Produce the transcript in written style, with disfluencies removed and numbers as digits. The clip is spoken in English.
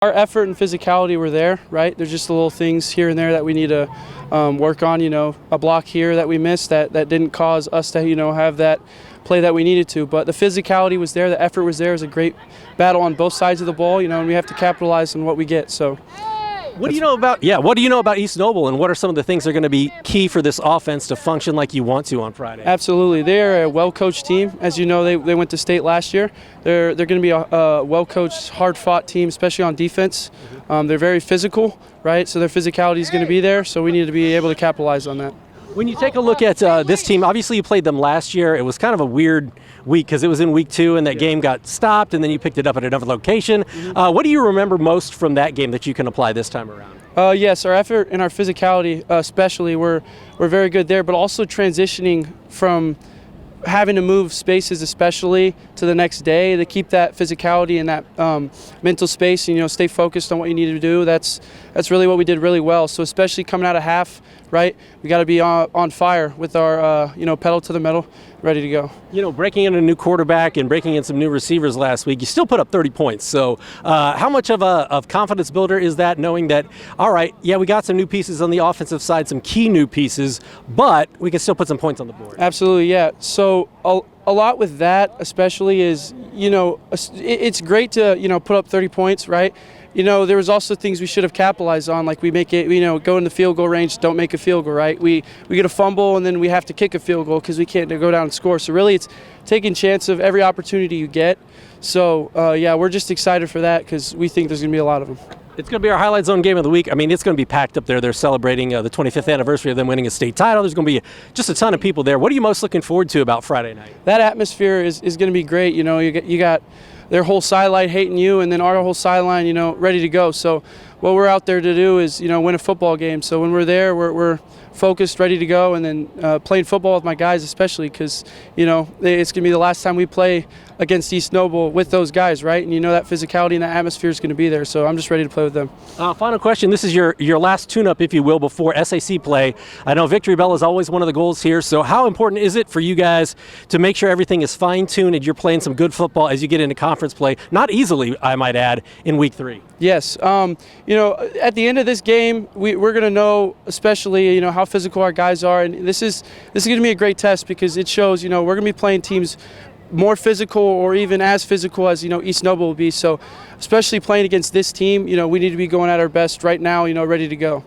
Our effort and physicality were there, right? There's just the little things here and there that we need to work on, a block here that we missed that didn't cause us to, have that play that we needed to. But the physicality was there, the effort was there. It was a great battle on both sides of the ball, and we have to capitalize on what we get. So. What do you know about East Noble, and what are some of the things that are going to be key for this offense to function like you want to on Friday? Absolutely. They're a well-coached team. As you know, they went to state last year. They're going to be a well-coached, hard-fought team, especially on defense. They're very physical, right? So their physicality is going to be there, so we need to be able to capitalize on that. When you take a look at this team, obviously you played them last year. It was kind of a weird week because it was in week 2 and that game got stopped, and then you picked it up at another location. What do you remember most from that game that you can apply this time around? Yes, our effort and our physicality especially were very good there, but also transitioning from having to move spaces especially to the next day to keep that physicality and that mental space and stay focused on what you need to do. That's really what we did really well. So especially coming out of half, right, we got to be on fire with our pedal to the metal, ready to go. Breaking in a new quarterback and breaking in some new receivers last week, you still put up 30 points. So how much of a confidence builder is that, knowing that, all right, yeah, we got some new pieces on the offensive side, some key new pieces, but we can still put some points on the board? Absolutely, yeah. So a lot with that especially is, it's great to, put up 30 points, right? There was also things we should have capitalized on, like we make it, go in the field goal range, don't make a field goal, right? We get a fumble and then we have to kick a field goal because we can't go down and score. So really it's taking chance of every opportunity you get. So, yeah, we're just excited for that because we think there's going to be a lot of them. It's going to be our Highlight Zone game of the week. I mean, it's going to be packed up there. They're celebrating the 25th anniversary of them winning a state title. There's going to be just a ton of people there. What are you most looking forward to about Friday night? That atmosphere is going to be great. You got their whole sideline hating you, and then our whole sideline, ready to go. So what we're out there to do is, win a football game. So when we're there, we're focused, ready to go, and then playing football with my guys especially because, it's going to be the last time we play against East Noble with those guys, right? And that physicality and that atmosphere is going to be there. So I'm just ready to play with them. Final question. This is your last tune-up, if you will, before SAC play. I know Victory Bell is always one of the goals here. So how important is it for you guys to make sure everything is fine-tuned and you're playing some good football as you get into conference play? Not easily, I might add, in week 3. Yes. At the end of this game, we're going to know, especially, how physical our guys are. And this is going to be a great test because it shows, we're going to be playing teams more physical or even as physical as, East Noble will be. So especially playing against this team, we need to be going at our best right now, ready to go.